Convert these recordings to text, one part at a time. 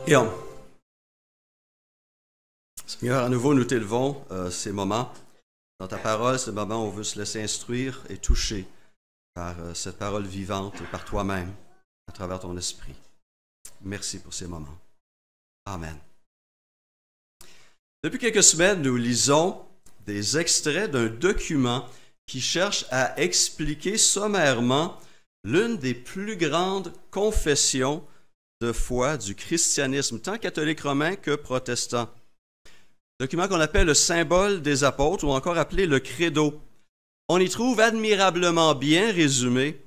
Prions. Seigneur, à nouveau, nous t'élevons ces moments. Dans ta parole, ce moment où on veut se laisser instruire et toucher par cette parole vivante et par toi-même, à travers ton esprit. Merci pour ces moments. Amen. Depuis quelques semaines, nous lisons des extraits d'un document qui cherche à expliquer sommairement l'une des plus grandes confessions de foi du christianisme, tant catholique romain que protestant. Document qu'on appelle le symbole des apôtres ou encore appelé le credo. On y trouve admirablement bien résumé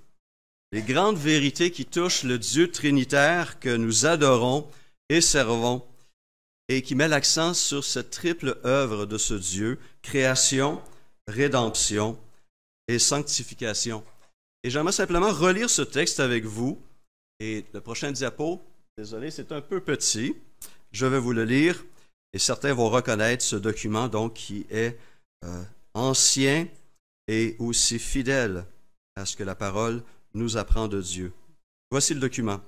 les grandes vérités qui touchent le Dieu trinitaire que nous adorons et servons et qui met l'accent sur cette triple œuvre de ce Dieu, création, rédemption et sanctification. Et j'aimerais simplement relire ce texte avec vous. Et le prochain diapo, désolé, c'est un peu petit. Je vais vous le lire et certains vont reconnaître ce document donc qui est ancien et aussi fidèle à ce que la parole nous apprend de Dieu. Voici le document.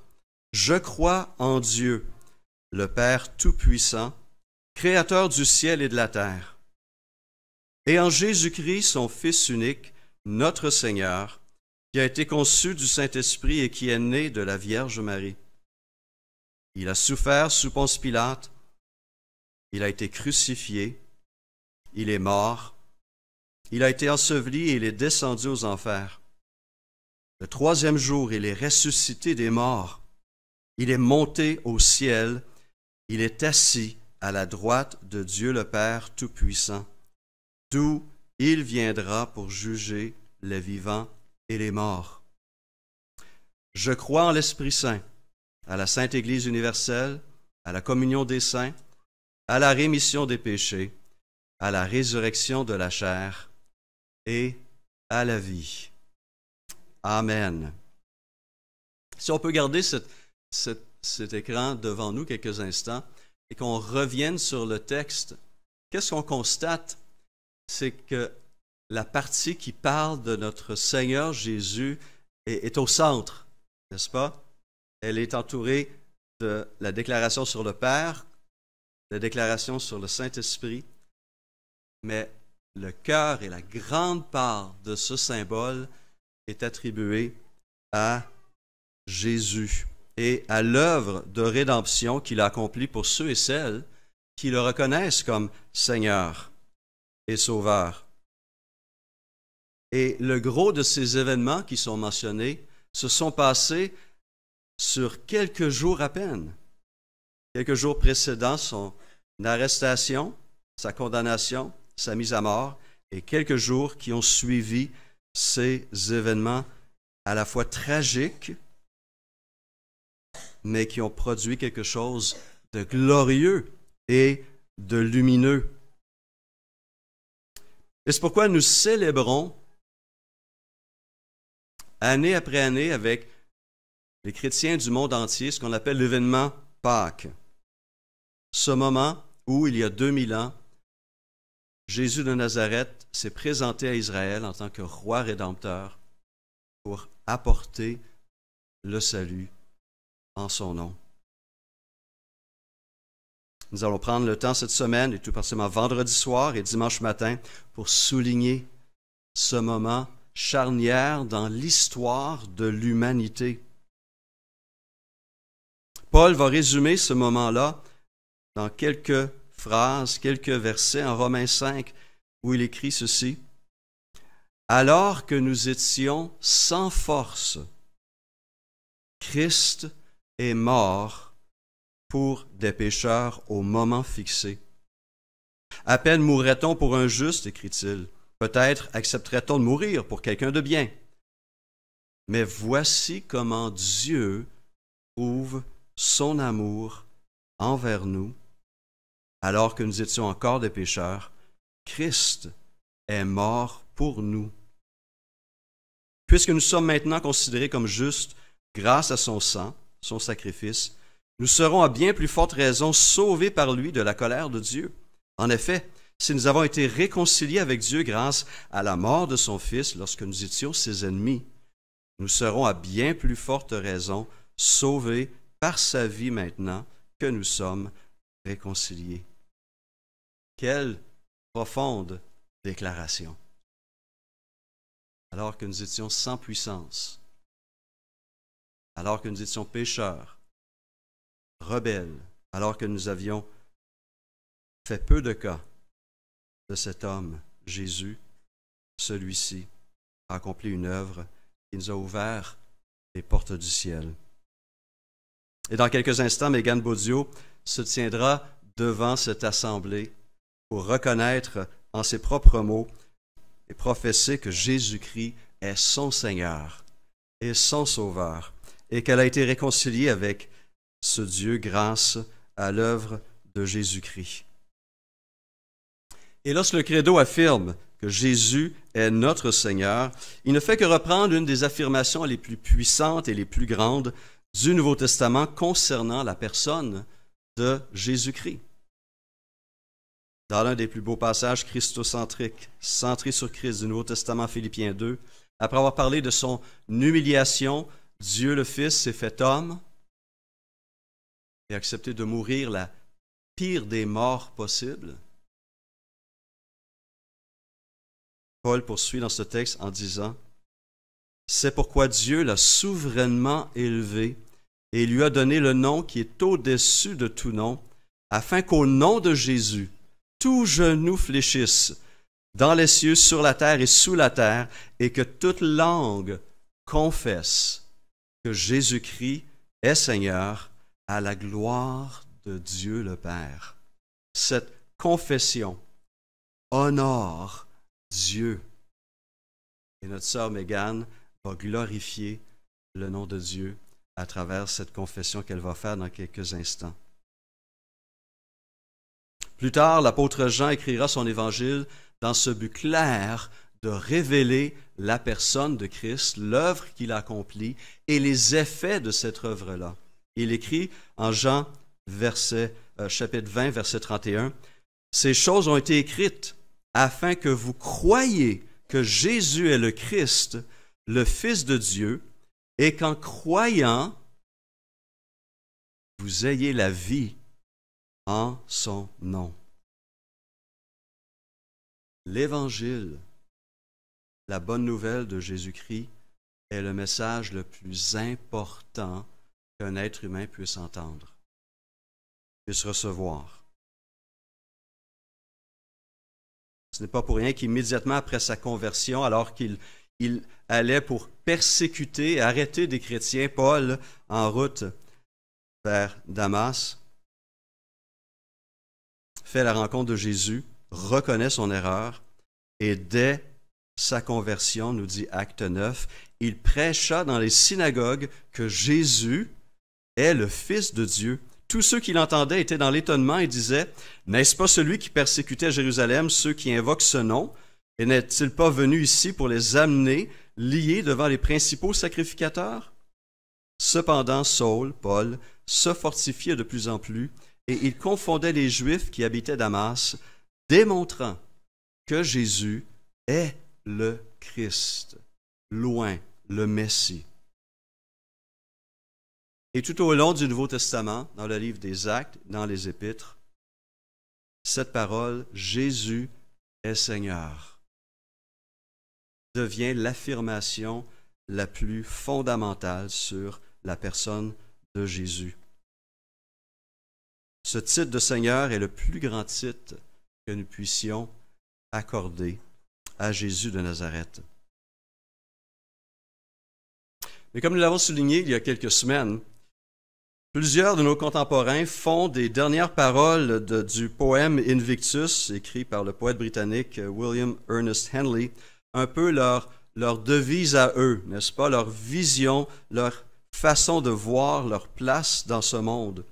Je crois en Dieu, le Père Tout-Puissant, Créateur du ciel et de la terre, et en Jésus-Christ, son Fils unique, notre Seigneur, qui a été conçu du Saint-Esprit et qui est né de la Vierge Marie. Il a souffert sous Ponce Pilate, il a été crucifié, il est mort, il a été enseveli et il est descendu aux enfers. Le troisième jour, il est ressuscité des morts, il est monté au ciel, il est assis à la droite de Dieu le Père Tout-Puissant, d'où il viendra pour juger les vivants et les morts. Je crois en l'Esprit Saint, à la Sainte Église universelle, à la communion des saints, à la rémission des péchés, à la résurrection de la chair et à la vie. Amen. Si on peut garder cet écran devant nous quelques instants et qu'on revienne sur le texte, qu'est-ce qu'on constate? C'est que la partie qui parle de notre Seigneur Jésus est au centre, n'est-ce pas? Elle est entourée de la déclaration sur le Père, la déclaration sur le Saint-Esprit, mais le cœur et la grande part de ce symbole est attribué à Jésus et à l'œuvre de rédemption qu'il a accomplie pour ceux et celles qui le reconnaissent comme Seigneur et Sauveur. Et le gros de ces événements qui sont mentionnés se sont passés sur quelques jours à peine. Quelques jours précédant son arrestation, sa condamnation, sa mise à mort, et quelques jours qui ont suivi ces événements à la fois tragiques, mais qui ont produit quelque chose de glorieux et de lumineux. Et c'est pourquoi nous célébrons année après année avec les chrétiens du monde entier ce qu'on appelle l'événement Pâques. Ce moment où, il y a 2000 ans, Jésus de Nazareth s'est présenté à Israël en tant que roi rédempteur pour apporter le salut en son nom. Nous allons prendre le temps cette semaine, et tout particulièrement vendredi soir et dimanche matin, pour souligner ce moment charnière dans l'histoire de l'humanité. Paul va résumer ce moment-là dans quelques phrases, quelques versets en Romains 5, où il écrit ceci. « Alors que nous étions sans force, Christ est mort pour des pécheurs au moment fixé. À peine mourrait-on pour un juste, écrit-il. Peut-être accepterait-on de mourir pour quelqu'un de bien. Mais voici comment Dieu prouve son amour envers nous. Alors que nous étions encore des pécheurs, Christ est mort pour nous. Puisque nous sommes maintenant considérés comme justes grâce à son sang, son sacrifice, nous serons à bien plus forte raison sauvés par lui de la colère de Dieu. En effet, si nous avons été réconciliés avec Dieu grâce à la mort de son Fils lorsque nous étions ses ennemis, nous serons à bien plus forte raison sauvés par sa vie maintenant que nous sommes réconciliés. Quelle profonde déclaration! Alors que nous étions sans puissance, alors que nous étions pécheurs, rebelles, alors que nous avions fait peu de cas de cet homme, Jésus, celui-ci a accompli une œuvre qui nous a ouvert les portes du ciel. Et dans quelques instants, Mégane Baudio se tiendra devant cette assemblée pour reconnaître en ses propres mots et professer que Jésus-Christ est son Seigneur et son Sauveur et qu'elle a été réconciliée avec ce Dieu grâce à l'œuvre de Jésus-Christ. Et lorsque le credo affirme que Jésus est notre Seigneur, il ne fait que reprendre une des affirmations les plus puissantes et les plus grandes du Nouveau Testament concernant la personne de Jésus-Christ. Dans l'un des plus beaux passages christocentriques, centrés sur Christ du Nouveau Testament, Philippiens 2, après avoir parlé de son humiliation, Dieu le Fils s'est fait homme et a accepté de mourir la pire des morts possibles. Paul poursuit dans ce texte en disant « C'est pourquoi Dieu l'a souverainement élevé et lui a donné le nom qui est au-dessus de tout nom, afin qu'au nom de Jésus, tout genou fléchisse dans les cieux, sur la terre et sous la terre, et que toute langue confesse que Jésus-Christ est Seigneur à la gloire de Dieu le Père. » Cette confession honore Dieu. Et notre sœur Mégane va glorifier le nom de Dieu à travers cette confession qu'elle va faire dans quelques instants. Plus tard, l'apôtre Jean écrira son évangile dans ce but clair de révéler la personne de Christ, l'œuvre qu'il a accomplie et les effets de cette œuvre-là. Il écrit en Jean chapitre 20, verset 31, « Ces choses ont été écrites afin que vous croyiez que Jésus est le Christ, le Fils de Dieu, et qu'en croyant, vous ayez la vie en son nom. » L'Évangile, la bonne nouvelle de Jésus-Christ, est le message le plus important qu'un être humain puisse entendre, puisse recevoir. Ce n'est pas pour rien qu'immédiatement après sa conversion, alors qu'il allait pour persécuter et arrêter des chrétiens, Paul, en route vers Damas, fait la rencontre de Jésus, reconnaît son erreur, et dès sa conversion, nous dit Acte 9, il prêcha dans les synagogues que Jésus est le Fils de Dieu. Tous ceux qui l'entendaient étaient dans l'étonnement et disaient « N'est-ce pas celui qui persécutait à Jérusalem ceux qui invoquent ce nom? Et n'est-il pas venu ici pour les amener liés devant les principaux sacrificateurs? » Cependant, Saul, Paul, se fortifiait de plus en plus et il confondait les Juifs qui habitaient Damas, démontrant que Jésus est le Christ, loin le Messie. Et tout au long du Nouveau Testament, dans le livre des Actes, dans les Épîtres, cette parole, Jésus est Seigneur, devient l'affirmation la plus fondamentale sur la personne de Jésus. Ce titre de Seigneur est le plus grand titre que nous puissions accorder à Jésus de Nazareth. Mais comme nous l'avons souligné il y a quelques semaines, plusieurs de nos contemporains font des dernières paroles du poème Invictus, écrit par le poète britannique William Ernest Henley, un peu leur devise à eux, n'est-ce pas, leur vision, leur façon de voir leur place dans ce monde.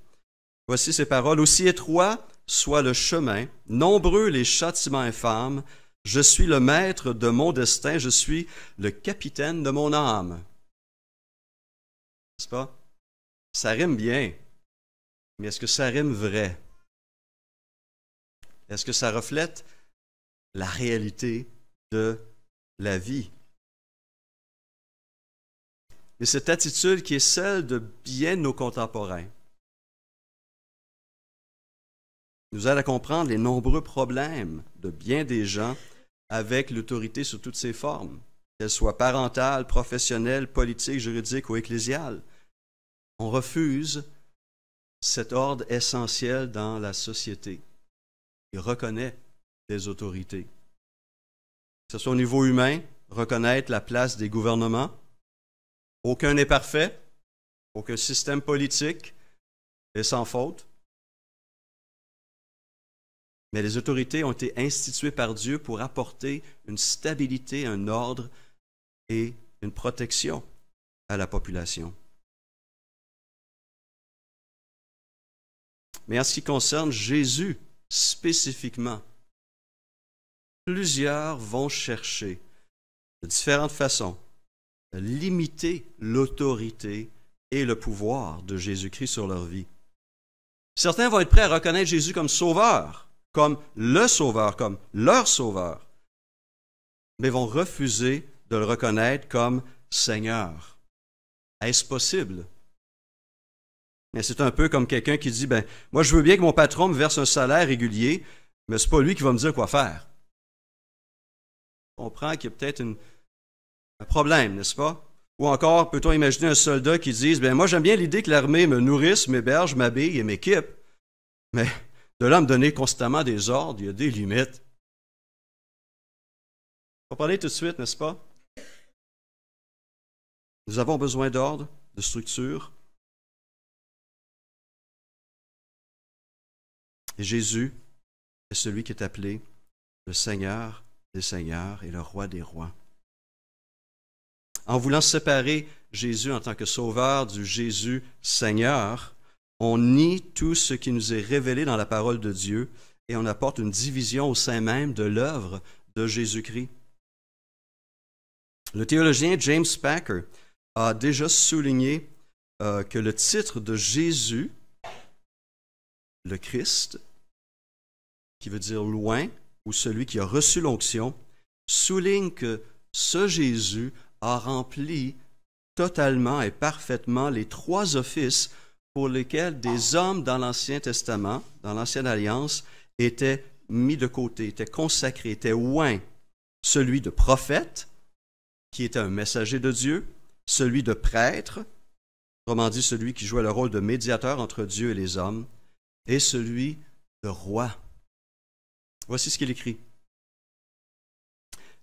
Voici ces paroles. « Aussi étroit soit le chemin, nombreux les châtiments infâmes, je suis le maître de mon destin, je suis le capitaine de mon âme. » N'est-ce pas? Ça rime bien, mais est-ce que ça rime vrai? Est-ce que ça reflète la réalité de la vie? Et cette attitude qui est celle de bien nos contemporains, nous aide à comprendre les nombreux problèmes de bien des gens avec l'autorité sous toutes ses formes, qu'elle soit parentale, professionnelle, politique, juridique ou ecclésiale. On refuse cet ordre essentiel dans la société. Il reconnaît les autorités. Que ce soit au niveau humain, reconnaître la place des gouvernements. Aucun n'est parfait, aucun système politique est sans faute. Mais les autorités ont été instituées par Dieu pour apporter une stabilité, un ordre et une protection à la population. Mais en ce qui concerne Jésus spécifiquement, plusieurs vont chercher de différentes façons de limiter l'autorité et le pouvoir de Jésus-Christ sur leur vie. Certains vont être prêts à reconnaître Jésus comme sauveur, comme le sauveur, comme leur sauveur, mais vont refuser de le reconnaître comme Seigneur. Est-ce possible? Mais c'est un peu comme quelqu'un qui dit, moi je veux bien que mon patron me verse un salaire régulier, mais c'est pas lui qui va me dire quoi faire. On comprend qu'il y a peut-être un problème, n'est-ce pas? Ou encore, peut-on imaginer un soldat qui dise, moi j'aime bien l'idée que l'armée me nourrisse, m'héberge, m'habille et m'équipe, mais de là à me donner constamment des ordres, il y a des limites. On va parler tout de suite, n'est-ce pas? Nous avons besoin d'ordre, de structure. Et Jésus est celui qui est appelé le Seigneur des Seigneurs et le Roi des Rois. En voulant séparer Jésus en tant que sauveur du Jésus Seigneur, on nie tout ce qui nous est révélé dans la parole de Dieu et on apporte une division au sein même de l'œuvre de Jésus-Christ. Le théologien James Packer a déjà souligné que le titre de Jésus, le Christ, qui veut dire loin, ou celui qui a reçu l'onction, souligne que ce Jésus a rempli totalement et parfaitement les trois offices pour lesquels des hommes dans l'Ancien Testament, dans l'Ancienne Alliance, étaient mis de côté, étaient consacrés, étaient oints. Celui de prophète, qui était un messager de Dieu, celui de prêtre, autrement dit celui qui jouait le rôle de médiateur entre Dieu et les hommes, et celui de roi. Voici ce qu'il écrit.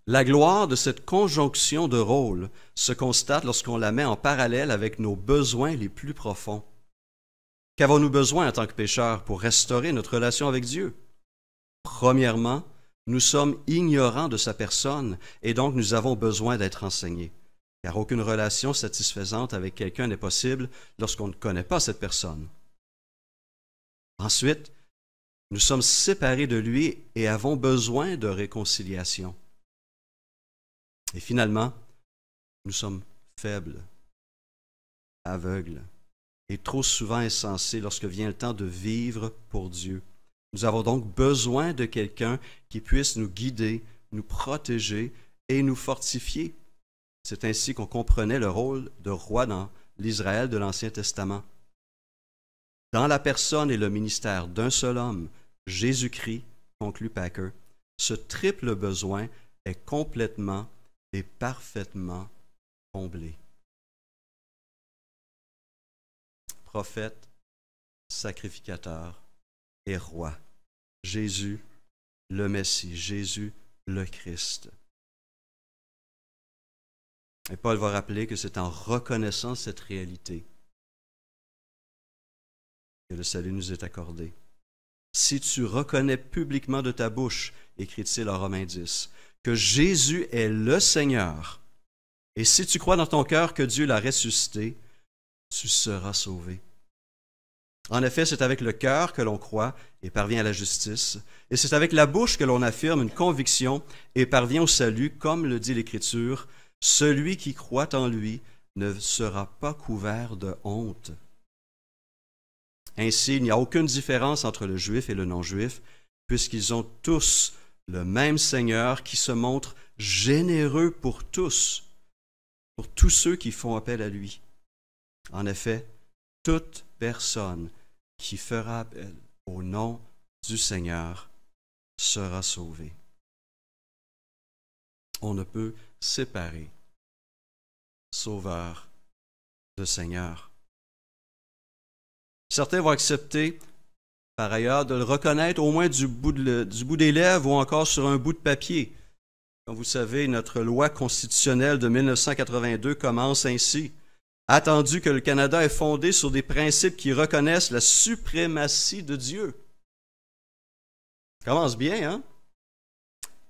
La gloire de cette conjonction de rôles se constate lorsqu'on la met en parallèle avec nos besoins les plus profonds. Qu'avons-nous besoin en tant que pécheurs pour restaurer notre relation avec Dieu? Premièrement, nous sommes ignorants de sa personne et donc nous avons besoin d'être enseignés, car aucune relation satisfaisante avec quelqu'un n'est possible lorsqu'on ne connaît pas cette personne. Ensuite, nous sommes séparés de lui et avons besoin de réconciliation. Et finalement, nous sommes faibles, aveugles et trop souvent insensés lorsque vient le temps de vivre pour Dieu. Nous avons donc besoin de quelqu'un qui puisse nous guider, nous protéger et nous fortifier. C'est ainsi qu'on comprenait le rôle de roi dans l'Israël de l'Ancien Testament. Dans la personne et le ministère d'un seul homme, Jésus-Christ, conclut Packer, ce triple besoin est complètement et parfaitement comblé. Prophète, sacrificateur et roi. Jésus, le Messie, Jésus, le Christ. Et Paul va rappeler que c'est en reconnaissant cette réalité que le salut nous est accordé. Si tu reconnais publiquement de ta bouche, écrit-il en Romains 10, que Jésus est le Seigneur, et si tu crois dans ton cœur que Dieu l'a ressuscité, tu seras sauvé. En effet, c'est avec le cœur que l'on croit et parvient à la justice, et c'est avec la bouche que l'on affirme une conviction et parvient au salut, comme le dit l'Écriture, « Celui qui croit en lui ne sera pas couvert de honte. » Ainsi, il n'y a aucune différence entre le juif et le non-juif, puisqu'ils ont tous le même Seigneur qui se montre généreux pour tous ceux qui font appel à lui. En effet, toute personne qui fera appel au nom du Seigneur sera sauvé. On ne peut séparer Sauveur de Seigneur. Certains vont accepter, par ailleurs, de le reconnaître au moins du bout des lèvres ou encore sur un bout de papier. Comme vous savez, notre loi constitutionnelle de 1982 commence ainsi. Attendu que le Canada est fondé sur des principes qui reconnaissent la suprématie de Dieu. Ça commence bien, hein?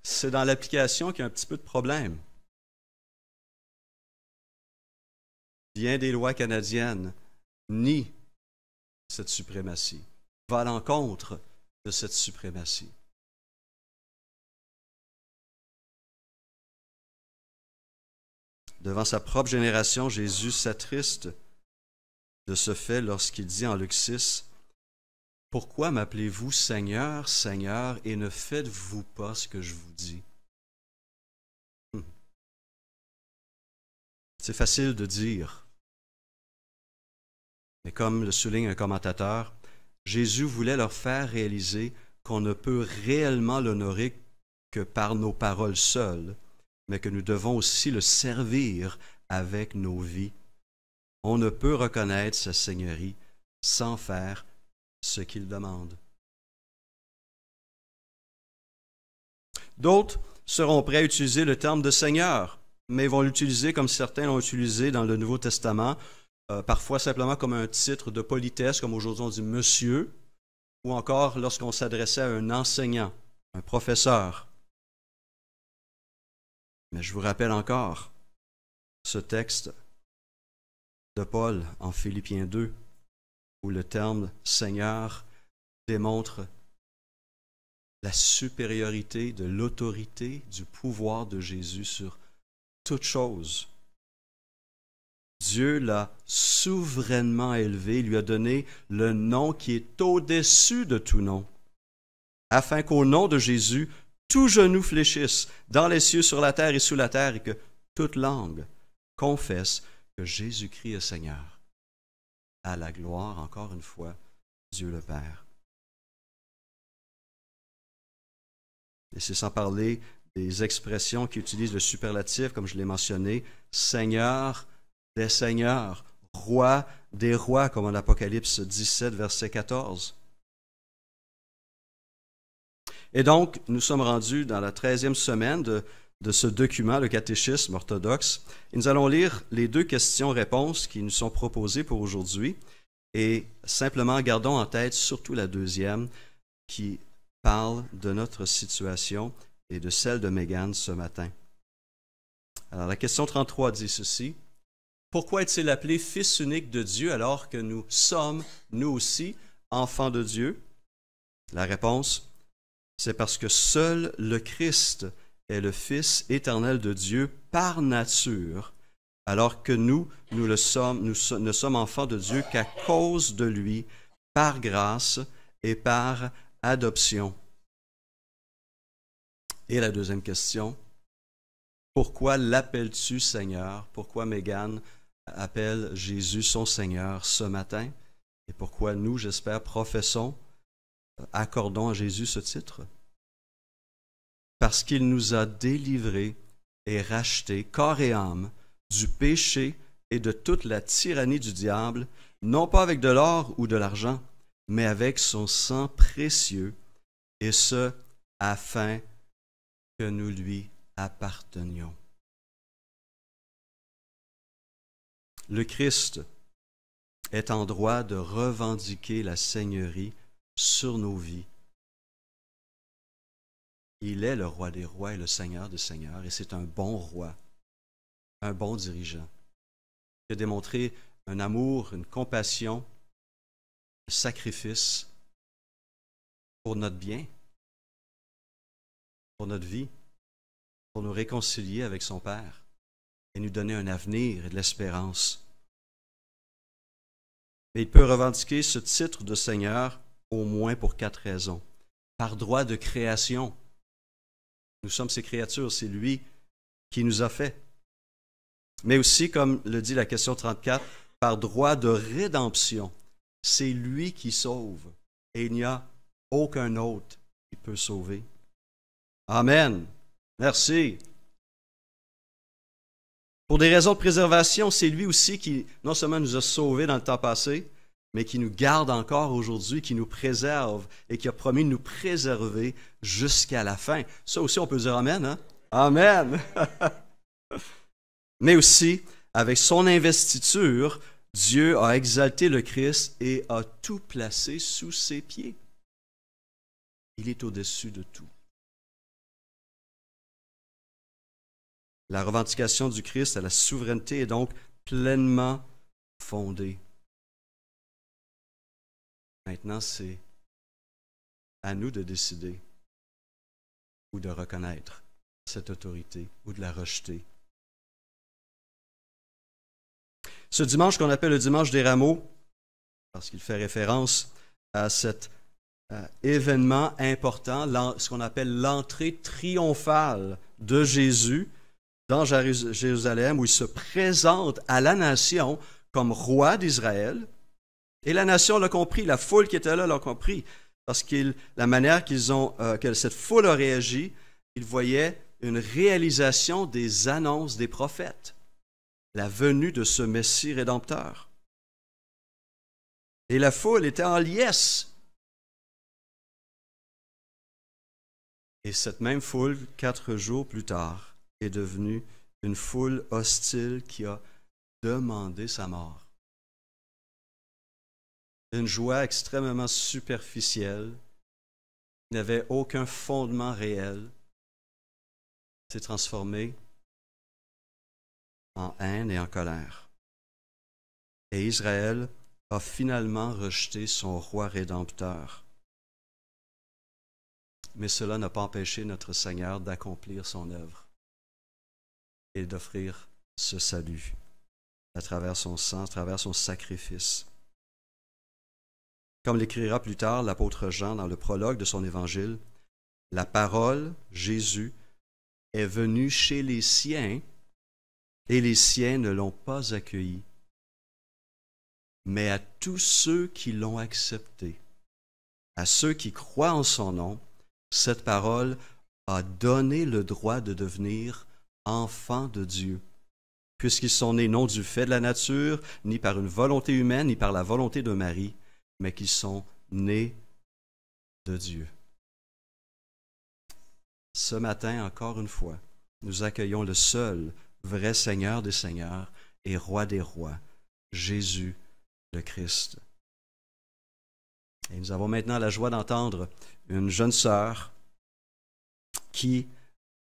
C'est dans l'application qu'il y a un petit peu de problème. Bien des lois canadiennes nient cette suprématie, va à l'encontre de cette suprématie. Devant sa propre génération, Jésus s'attriste de ce fait lorsqu'il dit en Luc 6, « Pourquoi m'appelez-vous Seigneur, Seigneur, et ne faites-vous pas ce que je vous dis? » C'est facile de dire, mais comme le souligne un commentateur, Jésus voulait leur faire réaliser qu'on ne peut réellement l'honorer que par nos paroles seules, mais que nous devons aussi le servir avec nos vies. On ne peut reconnaître sa seigneurie sans faire ce qu'il demande. D'autres seront prêts à utiliser le terme de Seigneur, mais vont l'utiliser comme certains l'ont utilisé dans le Nouveau Testament, parfois simplement comme un titre de politesse, comme aujourd'hui on dit Monsieur, ou encore lorsqu'on s'adressait à un enseignant, un professeur. Mais je vous rappelle encore ce texte de Paul en Philippiens 2, où le terme Seigneur démontre la supériorité de l'autorité, du pouvoir de Jésus sur toute chose. Dieu l'a souverainement élevé, lui a donné le nom qui est au-dessus de tout nom, afin qu'au nom de Jésus, tout genou fléchisse dans les cieux, sur la terre et sous la terre, et que toute langue confesse que Jésus-Christ est Seigneur. À la gloire, encore une fois, Dieu le Père. Et c'est sans parler des expressions qui utilisent le superlatif, comme je l'ai mentionné, Seigneur des seigneurs, Roi des rois, comme en Apocalypse 17, verset 14. Et donc, nous sommes rendus dans la 13e semaine de ce document, le catéchisme orthodoxe. Et nous allons lire les 2 questions-réponses qui nous sont proposées pour aujourd'hui. Et simplement, gardons en tête surtout la 2e qui parle de notre situation et de celle de Mégane ce matin. Alors, la question 33 dit ceci. Pourquoi est-il appelé Fils unique de Dieu alors que nous sommes, nous aussi, enfants de Dieu? La réponse, c'est parce que seul le Christ est le Fils éternel de Dieu par nature, alors que nous ne sommes enfants de Dieu qu'à cause de lui, par grâce et par adoption. Et la 2e question, pourquoi l'appelles-tu Seigneur? Pourquoi Mégane appelle Jésus son Seigneur ce matin? Et pourquoi nous, j'espère, accordons à Jésus ce titre? Parce qu'il nous a délivrés et rachetés, corps et âme, du péché et de toute la tyrannie du diable, non pas avec de l'or ou de l'argent, mais avec son sang précieux, et ce, afin que nous lui appartenions. Le Christ est en droit de revendiquer la seigneurie sur nos vies. Il est le roi des rois et le seigneur des seigneurs, et c'est un bon roi, un bon dirigeant, qui a démontré un amour, une compassion, un sacrifice pour notre bien, pour notre vie, pour nous réconcilier avec son Père et nous donner un avenir et de l'espérance. Mais il peut revendiquer ce titre de Seigneur au moins pour 4 raisons. Par droit de création. Nous sommes ses créatures, c'est lui qui nous a fait. Mais aussi, comme le dit la question 34, par droit de rédemption. C'est lui qui sauve. Et il n'y a aucun autre qui peut sauver. Amen. Merci. Pour des raisons de préservation, c'est lui aussi qui non seulement nous a sauvés dans le temps passé, mais qui nous garde encore aujourd'hui, qui nous préserve et qui a promis de nous préserver jusqu'à la fin. Ça aussi, on peut dire Amen, hein? Amen! Mais aussi, avec son investiture, Dieu a exalté le Christ et a tout placé sous ses pieds. Il est au-dessus de tout. La revendication du Christ à la souveraineté est donc pleinement fondée. Maintenant, c'est à nous de décider ou de reconnaître cette autorité ou de la rejeter. Ce dimanche qu'on appelle le dimanche des rameaux, parce qu'il fait référence à cet événement important, ce qu'on appelle l'entrée triomphale de Jésus dans Jérusalem, où il se présente à la nation comme roi d'Israël. Et la nation l'a compris, la foule qui était là l'a compris, parce que la manière que cette foule a réagi, ils voyaient une réalisation des annonces des prophètes, la venue de ce Messie rédempteur. Et la foule était en liesse. Et cette même foule, 4 jours plus tard, est devenue une foule hostile qui a demandé sa mort. Une joie extrêmement superficielle, qui n'avait aucun fondement réel, s'est transformée en haine et en colère. Et Israël a finalement rejeté son roi rédempteur. Mais cela n'a pas empêché notre Seigneur d'accomplir son œuvre et d'offrir ce salut à travers son sang, à travers son sacrifice. Comme l'écrira plus tard l'apôtre Jean dans le prologue de son évangile, la parole, Jésus, est venue chez les siens et les siens ne l'ont pas accueilli. Mais à tous ceux qui l'ont accepté, à ceux qui croient en son nom, cette parole a donné le droit de devenir enfants de Dieu, puisqu'ils sont nés non du fait de la nature, ni par une volonté humaine, ni par la volonté de Marie, mais qu'ils sont nés de Dieu. Ce matin, encore une fois, nous accueillons le seul vrai Seigneur des Seigneurs et Roi des Rois, Jésus le Christ. Et nous avons maintenant la joie d'entendre une jeune sœur qui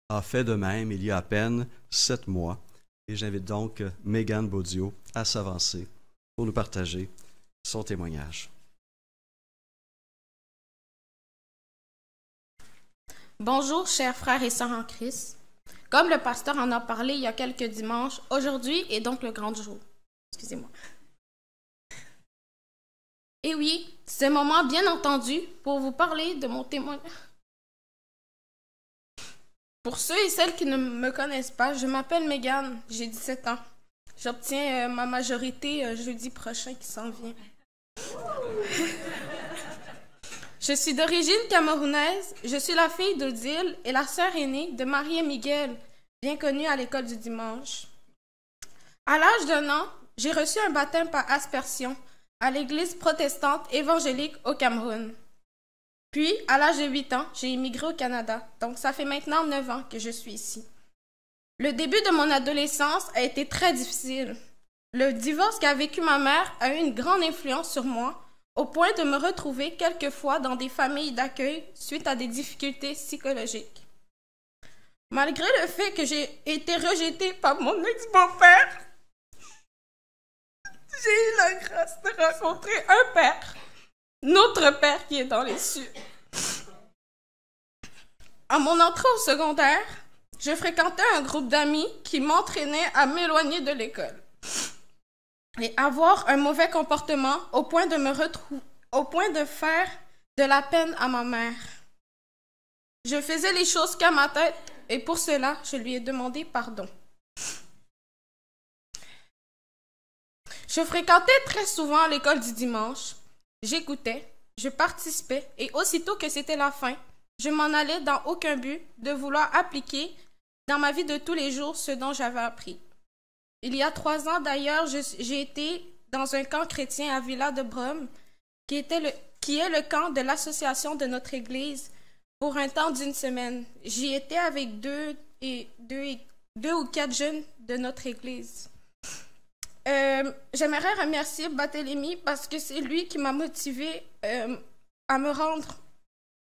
a fait de même il y a à peine 7 mois. Et j'invite donc Mégane Baudio à s'avancer pour nous partager son témoignage. Bonjour, chers frères et sœurs en Christ. Comme le pasteur en a parlé il y a quelques dimanches, aujourd'hui est donc le grand jour. Excusez-moi. Et oui, c'est un moment bien entendu pour vous parler de mon témoignage. Pour ceux et celles qui ne me connaissent pas, je m'appelle Mégane, j'ai 17 ans. J'obtiens ma majorité jeudi prochain qui s'en vient. Je suis d'origine camerounaise, je suis la fille d'Odile et la sœur aînée de Marie et Miguel, bien connue à l'école du dimanche. À l'âge d'1 an, j'ai reçu un baptême par aspersion à l'église protestante évangélique au Cameroun. Puis, à l'âge de 8 ans, j'ai immigré au Canada, donc ça fait maintenant 9 ans que je suis ici. Le début de mon adolescence a été très difficile. Le divorce qu'a vécu ma mère a eu une grande influence sur moi, au point de me retrouver quelquefois dans des familles d'accueil suite à des difficultés psychologiques. Malgré le fait que j'ai été rejetée par mon ex-beau-père, j'ai eu la grâce de rencontrer un père, notre père qui est dans les cieux. À mon entrée au secondaire, je fréquentais un groupe d'amis qui m'entraînait à m'éloigner de l'école et avoir un mauvais comportement au point de faire de la peine à ma mère. Je faisais les choses qu'à ma tête et pour cela, je lui ai demandé pardon. Je fréquentais très souvent l'école du dimanche. J'écoutais, je participais et aussitôt que c'était la fin, je m'en allais dans aucun but de vouloir appliquer dans ma vie de tous les jours ce dont j'avais appris. Il y a 3 ans d'ailleurs, j'ai été dans un camp chrétien à Villa de Brum, qui est le camp de l'association de notre église, pour un temps d'1 semaine. J'y étais avec deux ou quatre jeunes de notre église. J'aimerais remercier Barthélemy parce que c'est lui qui m'a motivée à me rendre.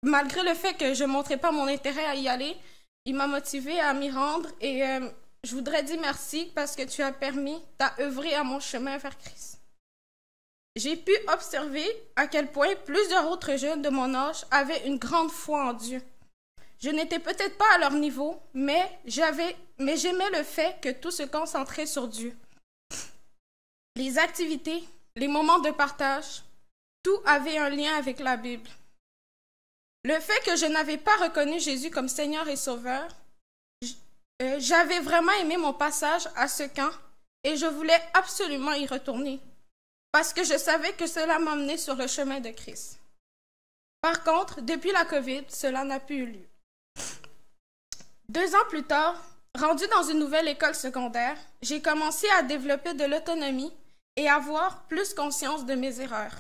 Malgré le fait que je ne montrais pas mon intérêt à y aller, il m'a motivée à m'y rendre et je voudrais dire merci parce que tu as permis d'œuvrer à mon chemin vers Christ. J'ai pu observer à quel point plusieurs autres jeunes de mon âge avaient une grande foi en Dieu. Je n'étais peut-être pas à leur niveau, mais j'aimais le fait que tout se concentrait sur Dieu. Les activités, les moments de partage, tout avait un lien avec la Bible. Le fait que je n'avais pas reconnu Jésus comme Seigneur et Sauveur, j'avais vraiment aimé mon passage à ce camp et je voulais absolument y retourner parce que je savais que cela m'emmenait sur le chemin de Christ. Par contre, depuis la COVID, cela n'a plus eu lieu. 2 ans plus tard, rendue dans une nouvelle école secondaire, j'ai commencé à développer de l'autonomie et avoir plus conscience de mes erreurs.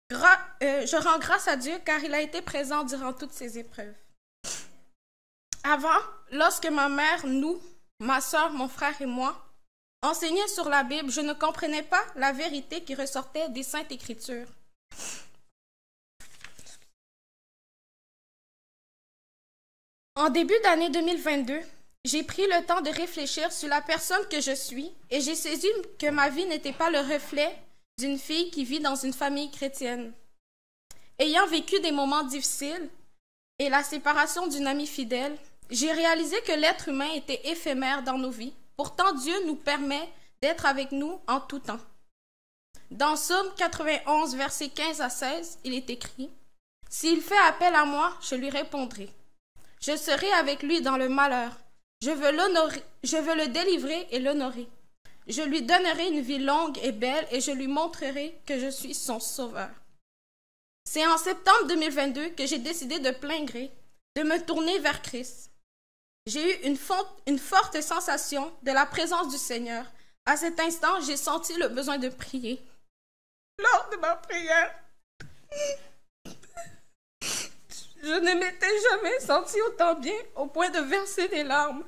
Je rends grâce à Dieu car il a été présent durant toutes ces épreuves. Avant, lorsque ma mère, nous, ma soeur, mon frère et moi, enseignaient sur la Bible, je ne comprenais pas la vérité qui ressortait des Saintes Écritures. En début d'année 2022, j'ai pris le temps de réfléchir sur la personne que je suis et j'ai saisi que ma vie n'était pas le reflet d'une fille qui vit dans une famille chrétienne. Ayant vécu des moments difficiles et la séparation d'une amie fidèle, j'ai réalisé que l'être humain était éphémère dans nos vies. Pourtant, Dieu nous permet d'être avec nous en tout temps. Dans Psaume 91, versets 15 à 16, il est écrit « S'il fait appel à moi, je lui répondrai. Je serai avec lui dans le malheur. Je veux le délivrer et l'honorer. Je lui donnerai une vie longue et belle et je lui montrerai que je suis son sauveur. » C'est en septembre 2022 que j'ai décidé de plein gré de me tourner vers Christ. J'ai eu une forte sensation de la présence du Seigneur. À cet instant, j'ai senti le besoin de prier. Lors de ma prière, je ne m'étais jamais senti autant bien au point de verser des larmes.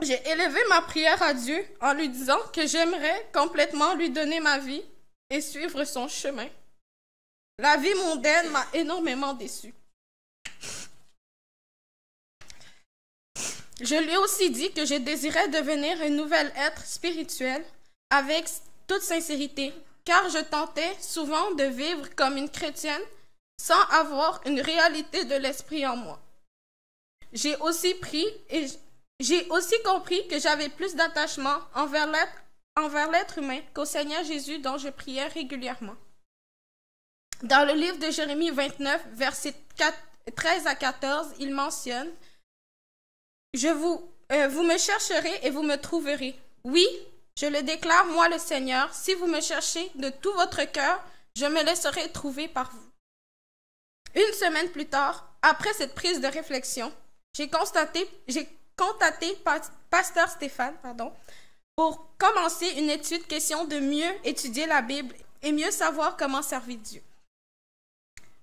J'ai élevé ma prière à Dieu en lui disant que j'aimerais complètement lui donner ma vie et suivre son chemin. La vie mondaine m'a énormément déçue. Je lui ai aussi dit que je désirais devenir un nouvel être spirituel avec toute sincérité, car je tentais souvent de vivre comme une chrétienne sans avoir une réalité de l'esprit en moi. J'ai aussi compris que j'avais plus d'attachement envers l'être humain qu'au Seigneur Jésus dont je priais régulièrement. Dans le livre de Jérémie 29, versets 13 à 14, il mentionne « Vous me chercherez et vous me trouverez. Oui, je le déclare, moi le Seigneur, si vous me cherchez de tout votre cœur, je me laisserai trouver par vous. » 1 semaine plus tard, après cette prise de réflexion, j'ai contacté Pasteur Stéphane pour commencer une étude question de mieux étudier la Bible et mieux savoir comment servir Dieu.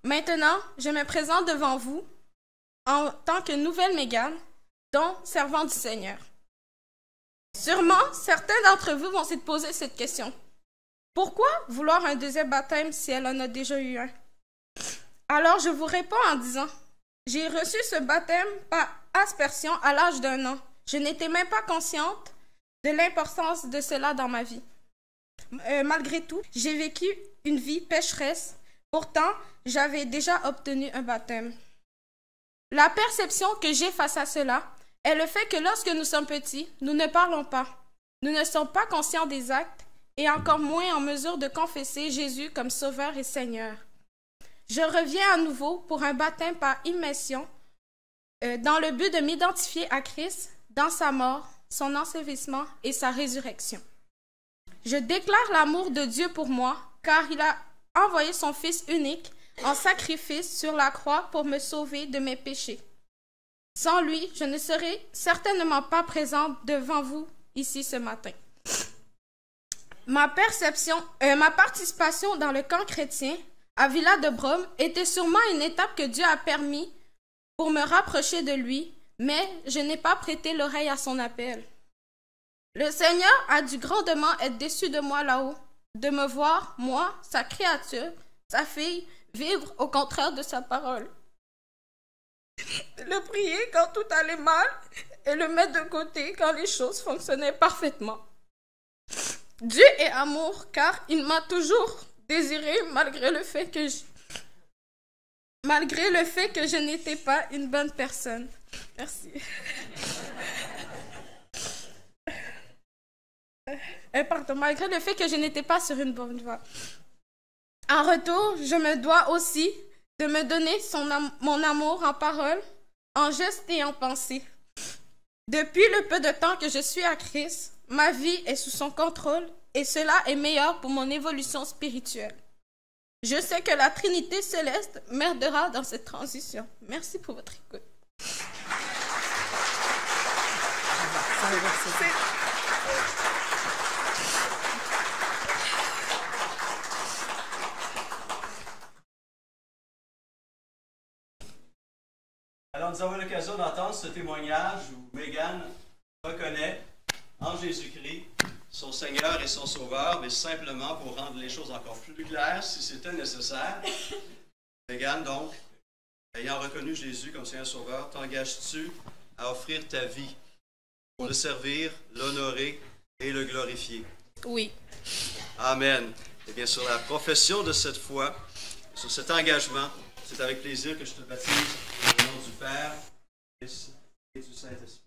Maintenant, je me présente devant vous en tant que nouvelle Mégane, dont servante du Seigneur. Sûrement, certains d'entre vous vont se poser cette question. Pourquoi vouloir un deuxième baptême si elle en a déjà eu un? Alors, je vous réponds en disant, j'ai reçu ce baptême par aspersion à l'âge d'1 an. Je n'étais même pas consciente de l'importance de cela dans ma vie. Malgré tout, j'ai vécu une vie pécheresse. Pourtant, j'avais déjà obtenu un baptême. La perception que j'ai face à cela est le fait que lorsque nous sommes petits, nous ne parlons pas. Nous ne sommes pas conscients des actes et encore moins en mesure de confesser Jésus comme Sauveur et Seigneur. Je reviens à nouveau pour un baptême par immersion dans le but de m'identifier à Christ dans sa mort, son ensevelissement et sa résurrection. Je déclare l'amour de Dieu pour moi car il a envoyé son Fils unique en sacrifice sur la croix pour me sauver de mes péchés. Sans lui, je ne serais certainement pas présente devant vous ici ce matin. Ma participation dans le camp chrétien à Villa de Brome était sûrement une étape que Dieu a permis pour me rapprocher de lui, mais je n'ai pas prêté l'oreille à son appel. Le Seigneur a dû grandement être déçu de moi là-haut, de me voir, moi, sa créature, sa fille, vivre au contraire de sa parole. Le prier quand tout allait mal et le mettre de côté quand les choses fonctionnaient parfaitement. Dieu est amour car il m'a toujours désiré malgré le fait que je n'étais pas une bonne personne. Merci. Malgré le fait que je n'étais pas sur une bonne voie. En retour, je me dois aussi de me donner mon amour en parole, en geste et en pensée. Depuis le peu de temps que je suis à Christ, ma vie est sous son contrôle et cela est meilleur pour mon évolution spirituelle. Je sais que la Trinité céleste m'aidera dans cette transition. Merci pour votre écoute. Alors, nous avons l'occasion d'entendre ce témoignage où Megan reconnaît en Jésus-Christ son Seigneur et son Sauveur, mais simplement pour rendre les choses encore plus claires, si c'était nécessaire. Megan, donc, ayant reconnu Jésus comme Seigneur et Sauveur, t'engages-tu à offrir ta vie pour le servir, l'honorer et le glorifier? Oui. Amen. Et bien, sur la profession de cette foi, sur cet engagement, c'est avec plaisir que je te baptise au nom du Père, du Fils et du Saint-Esprit.